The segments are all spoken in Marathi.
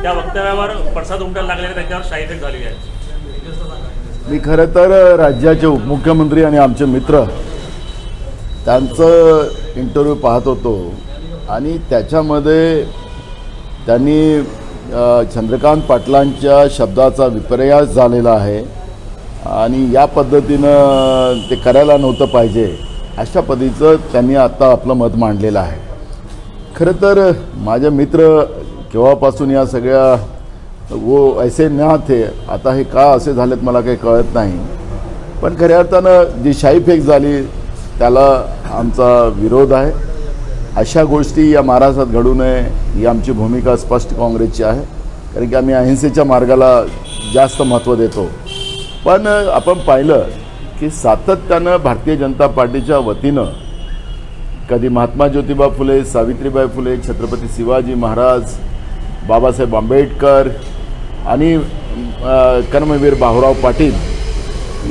त्या वक्तव्यावर पडसाद उमटायला लागलेले, त्याच्यावर शाही इफेक्ट झालेली आहे. मी खरं तर राज्याचे उपमुख्यमंत्री आणि आमचे मित्र त्यांचं इंटरव्ह्यू पाहत होतो आणि त्याच्यामध्ये त्यांनी चंद्रकांत पाटलांच्या शब्दाचा विपर्यास झालेला आहे आणि या पद्धतीनं ते करायला नव्हतं पाहिजे अशा पद्धतीचं त्यांनी आता आपलं मत मांडलेलं आहे. खरं तर माझे मित्र केव्हापासून या सगळ्या वो ऐसे ना थे, आता हे का असे झालेत मला काही कळत नाही. पण खऱ्या अर्थानं जी शाईफेक झाली त्याला आमचा विरोध आहे. अशा गोष्टी या महाराष्ट्रात घडू नये ही आमची भूमिका स्पष्ट काँग्रेसची आहे, कारण की आम्ही अहिंसेच्या मार्गाला जास्त महत्त्व देतो. पण आपण पाहिलं की सातत्यानं भारतीय जनता पार्टीच्या वतीनं कधी महात्मा ज्योतिबा फुले, सावित्रीबाई फुले, छत्रपती शिवाजी महाराज, बाबासाहेब आंबेडकर आणि कर्मवीर भाऊराव पाटील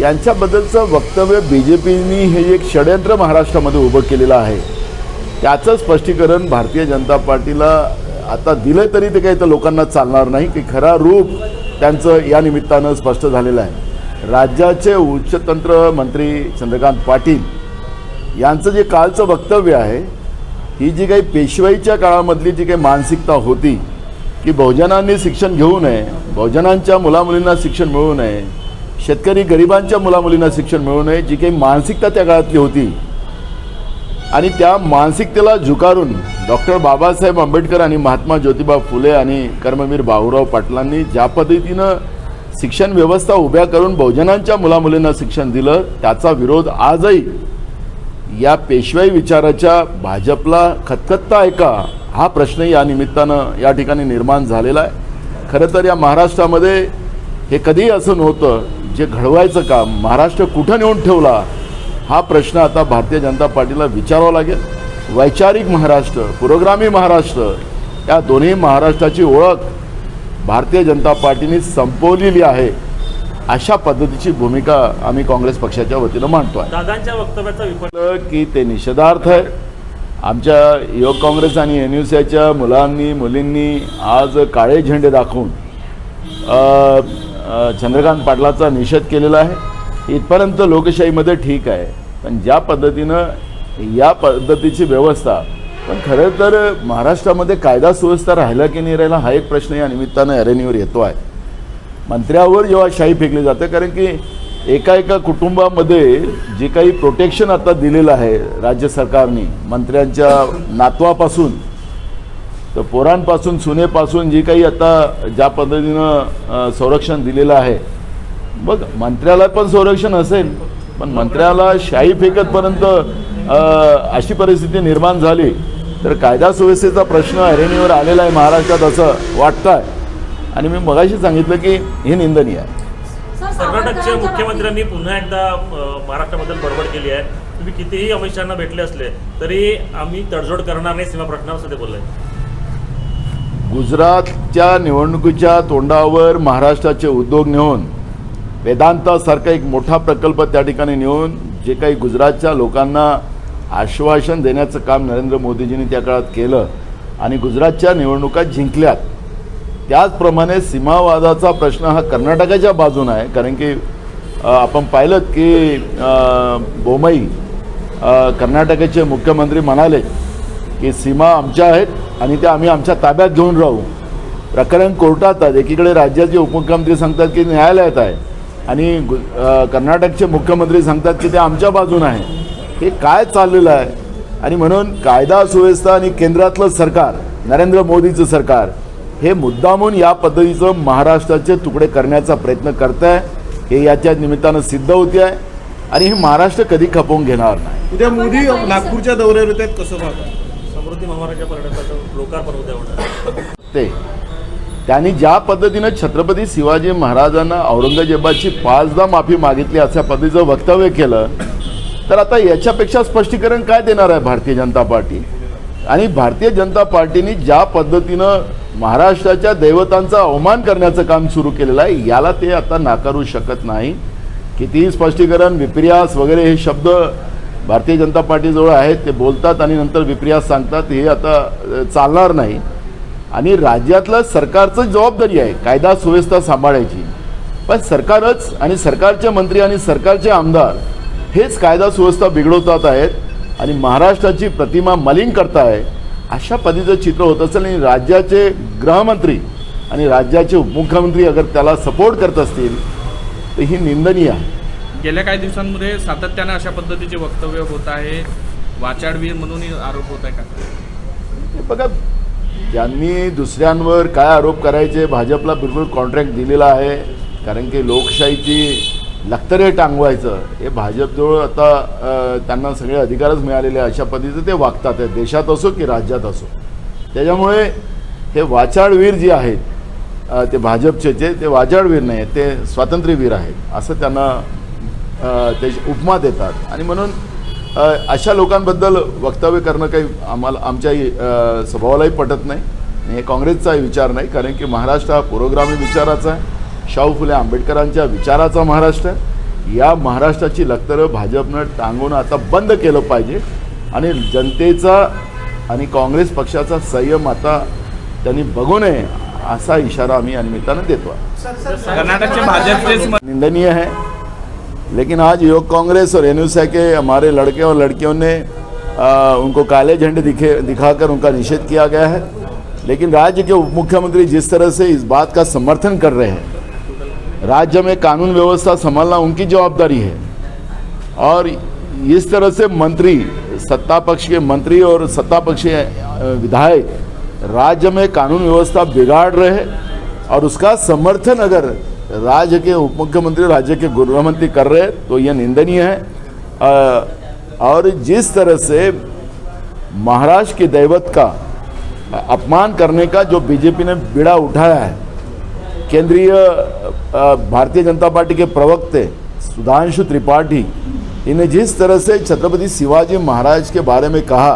यांच्याबद्दलचं वक्तव्य BJPनी हे एक षडयंत्र महाराष्ट्रामध्ये उभं केलेलं आहे. त्याचं स्पष्टीकरण भारतीय जनता पार्टीला आता दिलं तरी ते काही तर लोकांना चालणार नाही की खरा रूप त्यांचं या निमित्तानं स्पष्ट झालेलं आहे. राज्याचे उच्चतंत्र मंत्री चंद्रकांत पाटील यांचं जे कालचं वक्तव्य आहे, ही जी काही पेशवाईच्या काळामधली जी काही मानसिकता होती की बहुजनांनी शिक्षण घेऊ नये, बहुजनांच्या मुलामुलींना शिक्षण मिळू नये, शेतकरी गरिबांच्या मुलामुलींना शिक्षण मिळू नये, जी काही मानसिकता त्या काळातली होती आणि त्या मानसिकतेला झुकारून डॉक्टर बाबासाहेब आंबेडकर आणि महात्मा ज्योतिबा फुले आणि कर्मवीर भाऊराव पाटलांनी ज्या पद्धतीनं शिक्षण व्यवस्था उभ्या करून बहुजनांच्या मुलामुलींना शिक्षण दिलं, त्याचा विरोध आजही या पेशवाई विचाराच्या भाजपला खतखतता आहे का, हा प्रश्न या निमित्तानं या ठिकाणी निर्माण झालेला आहे. खरं तर या महाराष्ट्रामध्ये हे कधीही असं नव्हतं. जे घडवायचं काम महाराष्ट्र कुठं नेऊन ठेवला, हा प्रश्न आता भारतीय जनता पार्टीला विचारावा लागेल. वैचारिक महाराष्ट्र, पुरोगामी महाराष्ट्र, या दोन्ही महाराष्ट्राची ओळख भारतीय जनता पार्टीने संपवलेली आहे. अशा पद्धतीची भूमिका आम्ही काँग्रेस पक्षाच्या वतीनं मांडतो आहे. दादांच्या वक्तव्याचा विपर्यास की ते निषेधार्थ आहे. आमच्या युवक काँग्रेस आणि NUCच्या मुलींनी आज काळे झेंडे दाखवून चंद्रकांत पाटलाचा निषेध केलेला आहे. इथपर्यंत लोकशाहीमध्ये ठीक आहे, पण ज्या पद्धतीनं या पद्धतीची व्यवस्था, पण खरं तर महाराष्ट्रामध्ये कायदा सुव्यवस्था राहिला की नाही राहिला हा एक प्रश्न या निमित्तानं ऐरणीवर येतो आहे. मंत्र्यावर जेव्हा शाई फेकली जाते, कारण की एका कुटुंबामध्ये जे काही प्रोटेक्शन आता दिलेलं आहे राज्य सरकारने, मंत्र्यांच्या नातवापासून तर पोरांपासून सुनेपासून जी काही आता ज्या पद्धतीनं संरक्षण दिलेलं आहे, मग मंत्र्याला पण संरक्षण असेल, पण मंत्र्याला शाई फेकतपर्यंत अशी परिस्थिती निर्माण झाली तर कायदा सुव्यवस्थेचा प्रश्न ऐरणीवर आलेला आहे महाराष्ट्रात असं वाटतं आहे. आणि मी मगाशी सांगितलं की हे निंदनीय आहे. कर्नाटकच्या मुख्यमंत्र्यांनी पुन्हा एकदा महाराष्ट्राबद्दल बडबड केली आहे. तुम्ही कितीही अमित शहांना भेटले असले तरी आम्ही तडजोड करणार नाही सीमा प्रश्नावर, असं ते बोलले. गुजरातच्या निवडणुकीच्या तोंडावर महाराष्ट्राचे उद्योग नेऊन वेदांतासारखा एक मोठा प्रकल्प त्या ठिकाणी नेऊन जे काही गुजरातच्या लोकांना आश्वासन देण्याचं काम नरेंद्र मोदीजींनी त्या काळात केलं आणि गुजरातच्या निवडणुका जिंकल्यात. त्याचप्रमाणे सीमावादाचा प्रश्न हा कर्नाटकाच्या बाजूने आहे, कारण की आपण पाहिलं की बोमई कर्नाटकाचे मुख्यमंत्री म्हणाले की सीमा आमच्या आहेत आणि त्या आम्ही आमच्या ताब्यात घेऊन राहू. प्रकरण कोर्टात आहे, एकीकडे राज्याचे उपमुख्यमंत्री सांगतात की न्यायालयात आहे आणि कर्नाटकचे मुख्यमंत्री सांगतात की ते आमच्या बाजूने आहे. हे काय चाललेलं आहे? आणि म्हणून कायदा सुव्यवस्था आणि केंद्रातलं सरकार, नरेंद्र मोदीचं सरकार हे मुद्दामून या पद्धतीचं महाराष्ट्राचे तुकडे करण्याचा प्रयत्न करत आहे. हे याच्या निमित्तानं सिद्ध होते आहे आणि हे महाराष्ट्र कधी खपवून घेणार नाही. उद्या मोदी नागपूरच्या दौऱ्यावर येत आहेत, कसं पाहता? समृद्धी महाराष्ट्राच्या पर्यटनाचं लोकार्पण उद्या होणार. ते त्यांनी ज्या पद्धतीनं छत्रपती शिवाजी महाराजांना औरंगजेबाची 5दा माफी मागितली अशा पद्धतीचं वक्तव्य केलं, तर आता याच्यापेक्षा स्पष्टीकरण काय देणार आहे भारतीय जनता पार्टी? आणि भारतीय जनता पार्टीने ज्या पद्धतीनं महाराष्ट्राच्या दैवतांचा अवमान करण्याचं काम सुरू केलेलं आहे, याला ते आता नाकारू शकत नाही. कितीही स्पष्टीकरण, विपर्यास वगैरे हे शब्द भारतीय जनता पार्टीजवळ आहेत, ते बोलतात आणि नंतर विपर्यास सांगतात, हे आता चालणार नाही. आणि राज्यातलं सरकारचं जबाबदारी आहे कायदा सुव्यवस्था सांभाळायची. पण सरकारच आणि सरकारचे मंत्री आणि सरकारचे आमदार हेच कायदा सुव्यवस्था बिघडवतात आहेत आणि महाराष्ट्राची प्रतिमा मलिन करताय. अशा पद्धतीचं चित्र होत असेल आणि राज्याचे गृहमंत्री आणि राज्याचे उपमुख्यमंत्री अगर त्याला सपोर्ट करत असतील तर ही निंदनीय आहे. गेल्या काही दिवसांमध्ये सातत्याने अशा पद्धतीचे वक्तव्य होत आहे, वाचाडवीर म्हणूनही आरोप होत आहे का? बघा, ज्यांनी दुसऱ्यांवर काय आरोप करायचे भाजपला बिलकुल कॉन्ट्रॅक्ट दिलेला आहे. कारण की लोकशाहीची लक्तरे टांगवायचं हे भाजपजवळ आता त्यांना सगळे अधिकारच मिळालेले अशा पद्धतीचे ते वागतात आहे, देशात असो की राज्यात असो. त्याच्यामुळे हे वाचाळवीर जे आहेत ते भाजपचे ते वाचाळवीर नाही आहेत, ते स्वातंत्र्यवीर आहेत असं त्यांना ते उपमा देतात. आणि म्हणून अशा लोकांबद्दल वक्तव्य करणं काही आमच्याही स्वभावालाही पटत नाही. हे काँग्रेसचाही विचार नाही, कारण की महाराष्ट्र हा पुरोगामी विचाराचा आहे, शाहू फुले आंबेडकरांच्या विचाराचा महाराष्ट्र आहे. या महाराष्ट्राची लक्तरं भाजपनं टांगवणं आता बंद केलं पाहिजे आणि जनतेचा आणि काँग्रेस पक्षाचा संयम आता त्यांनी बघू नये असा इशारा आम्ही या निमित्तानं देतो. कर्नाटकचे भाजपचे निंदनीय है, लेकिन आज युवक कांग्रेस और एनयूसी के हमारे लड़के और लड़कियों ने उनको काले झंडे दिखाकर उनका निषेध किया गया है. लेकिन राज्य के उप मुख्यमंत्री जिस तरह से इस बात का समर्थन कर रहे हैं, राज्य में कानून व्यवस्था संभालना उनकी जवाबदारी है और इस तरह से मंत्री, सत्ता पक्ष के मंत्री और सत्ता पक्ष के विधायक राज्य में कानून व्यवस्था बिगाड़ रहे हैं और उसका समर्थन अगर राज्य के उप मुख्यमंत्री, राज्य के गृहमंत्री कर रहे हैं तो यह निंदनीय है. और जिस तरह से महाराष्ट्र के दैवत का अपमान करने का जो बीजेपी ने बीड़ा उठाया है, केंद्रीय भारतीय जनता पार्टी के प्रवक्ते सुधांशु त्रिपाठी इन्हें जिस तरह से छत्रपति शिवाजी महाराज के बारे में कहा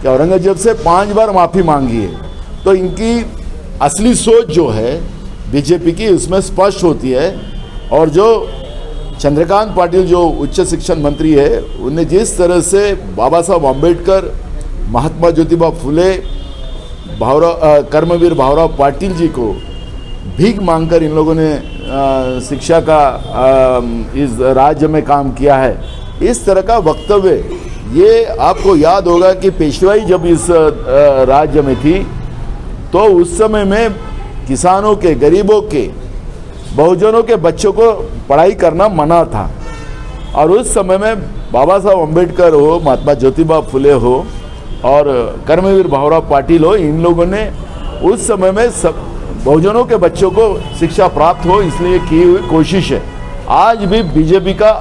कि औरंगजेब से 5 बार माफ़ी मांगी है, तो इनकी असली सोच जो है बीजेपी की उसमें स्पष्ट होती है. और जो चंद्रकांत पाटिल जो उच्च शिक्षण मंत्री है, उन्हें जिस तरह से बाबा साहब आम्बेडकर, महात्मा ज्योतिबा फुले, कर्मवीर भावराव पाटिल जी को भीख मांगकर इन लोगों ने शिक्षा का इस राज्य में काम किया है, इस तरह का वक्तव्य, ये आपको याद होगा कि पेशवाई जब इस राज्य में थी तो उस समय में किसानों के, गरीबों के, बहुजनों के बच्चों को पढ़ाई करना मना था. और उस समय में बाबा साहब अम्बेडकर हो, महात्मा ज्योतिबा फुले हो और कर्मवीर भावराव पाटिल हो, इन लोगों ने उस समय में सब बहुजनों के बच्चों को शिक्षा प्राप्त हो इसलिए की हुई कोशिश है. आज भी बीजेपी का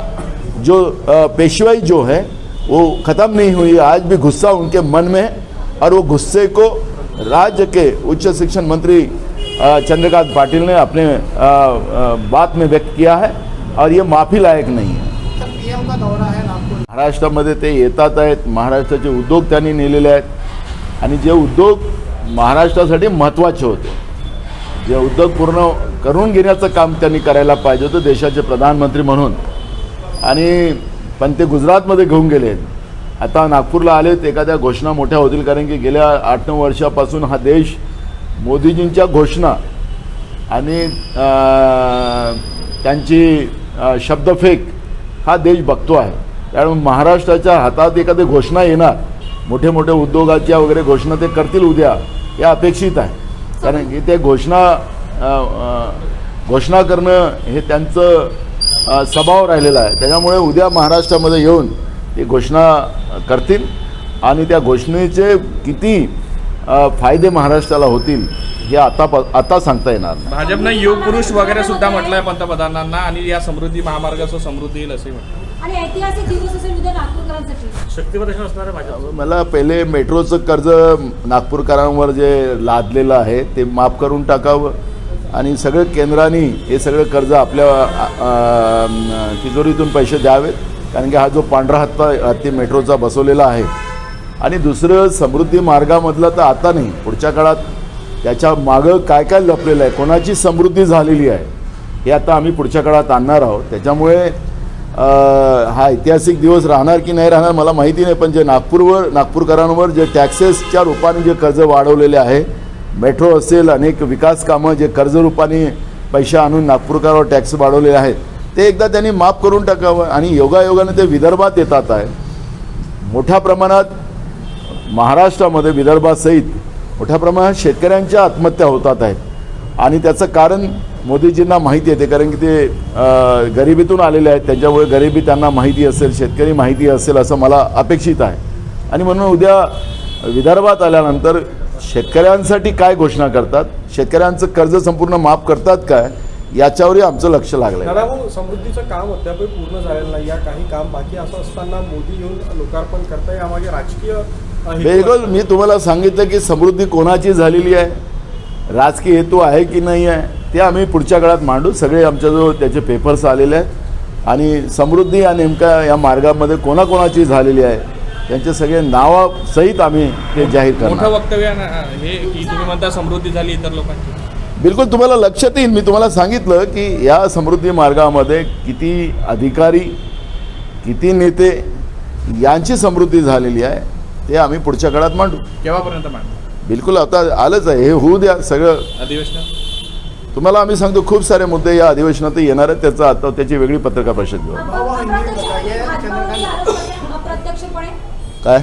जो पेशवाई जो है वो ख़त्म नहीं हुई. आज भी गुस्सा उनके मन में है और वो गुस्से को राज्य के उच्च शिक्षण मंत्री चंद्रकांत पाटिल ने अपने बात में व्यक्त किया है और ये माफी लायक नहीं है. पीएम का दौरा है नागपूर, महाराष्ट्रामध्ये ते येतात आहेत, महाराष्ट्राचे उद्योग त्यांनी नेलेले आहेत आणि जे उद्योग महाराष्ट्रासाठी महत्त्वाचे होते, जे उद्योग पूर्ण करून घेण्याचं काम त्यांनी करायला पाहिजे होतं देशाचे प्रधानमंत्री म्हणून. आणि पण ते गुजरातमध्ये घेऊन गेले. आता नागपूरला आलेत, एखाद्या घोषणा मोठ्या होतील, कारण की गेल्या 8-9 वर्षापासून हा देश मोदीजींच्या घोषणा आणि त्यांची शब्दफेक हा देश बघतो आहे. त्यामुळे महाराष्ट्राच्या हातात एखादी घोषणा येणार, मोठे मोठे उद्योगाच्या वगैरे घोषणा ते करतील उद्या, हे अपेक्षित आहे. कारण की ते घोषणा करणं हे त्यांचं स्वभाव राहिलेला आहे. त्याच्यामुळे उद्या महाराष्ट्रामध्ये येऊन ते घोषणा करतील आणि त्या घोषणेचे किती फायदे महाराष्ट्राला होतील हे आता सांगता येणार नाही. भाजपनं युग पुरुष वगैरे सुद्धा म्हटलंय पंतप्रधानांना आणि या समृद्धी महामार्गाचं समृद्धी येईल असे म्हटलं. आणि ऐतिहासिक दिवस असेल उद्या नागपूरकरांसाठी. शक्तिप्रदर्शन असणार आहे भाजप. मला पहिले मेट्रोचं कर्ज नागपूरकरांवर जे लादलेलं आहे ते माफ करून टाकावं आणि सगळं केंद्राने हे सगळं कर्ज आपल्या तिजोरीतून पैसे द्यावेत. कारण की हा जो पांढरा हत्ती मेट्रोचा बसवलेला आहे. आणि दुसरं समृद्धी मार्गामधलं तर आता नाही, पुढच्या काळात त्याच्या मागं काय काय लपलेलं आहे, कोणाची समृद्धी झालेली आहे हे आता आम्ही पुढच्या काळात आणणार आहोत. त्याच्यामुळे हा ऐतिहासिक दिवस राहणार की नाही राहणार मला माहिती नाही, पण जे नागपूरकरांवर जे टॅक्सेसच्या रूपाने जे कर्ज वाढवलेले आहे, मेट्रो असेल, अनेक विकास कामं जे कर्जरूपाने पैसे आणून नागपूरकरांवर टॅक्स वाढवलेले आहेत ते एकदा त्यांनी माफ करून टाकावं. आणि योगायोगाने ते विदर्भात येतात आहे. मोठ्या प्रमाणात महाराष्ट्रामध्ये विदर्भासहित मोठ्या प्रमाणात शेतकऱ्यांच्या आत्महत्या होतात आहेत. आणि त्याचं कारण मोदीजींना माहिती येते, कारण की ते गरिबीतून आलेले आहेत, त्यांच्यामुळे गरिबी त्यांना माहिती असेल, शेतकरी माहिती असेल असं मला अपेक्षित आहे. आणि म्हणून उद्या विदर्भात आल्यानंतर शेतकऱ्यांसाठी काय घोषणा करतात, शेतकऱ्यांचं कर्ज संपूर्ण माफ करतात काय, याच्यावरही आमचं लक्ष लागलं आहे. दादा, समृद्धीचं काम अद्यापही पूर्ण झालेलं नाही, या काही काम बाकी असं असताना मोदी येऊन लोकार्पण करताय, यामागे राजकीय हेतू बिलकुल, मी तुम्हाला सांगितलं की समृद्धी कोणाची झालेली आहे, राजकीय हेतू आहे की नाही आहे, ते आम्ही पुढच्या काळात मांडू. सगळे आमच्याजवळ त्याचे पेपर्स आलेले आहेत आणि समृद्धी या नेमक्या या मार्गामध्ये कोणाकोणाची झालेली आहे त्यांचे सगळे नावासहित आम्ही ते जाहीर मोठं करणार. वक्तव्य आहे ना हे की तुम्ही म्हणता समृद्धी झाली इतर लोकांची. बिलकुल तुम्हाला लक्षात येईल. मी तुम्हाला सांगितलं की या समृद्धी मार्गामध्ये किती अधिकारी, किती नेते यांची समृद्धी झालेली आहे ते आम्ही पुढच्या काळात मांडू. केव्हापर्यंत मांड बिलकुल आता आलंच आहे, हे होऊ द्या सगळं. अधिवेशन तुम्हाला आम्ही सांगतो खूप सारे मुद्दे या अधिवेशनात येणार आहेत. त्याचा आता त्याची वेगळी पत्रकार परिषद घेऊ. अप्रत्यक्षपणे काय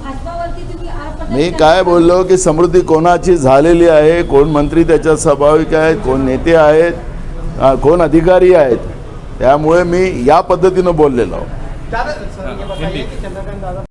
भाजपावरती तुम्ही आरोप मी काय बोललो की समृद्धी कोणाची झालेली आहे, कोण मंत्री त्याच्यात स्वाभाविक आहेत, कोण नेते आहेत, कोण अधिकारी आहेत, त्यामुळे मी या पद्धतीनं बोललेलो. दादा, सर, ये बताइए कि चंद्रकांत दादा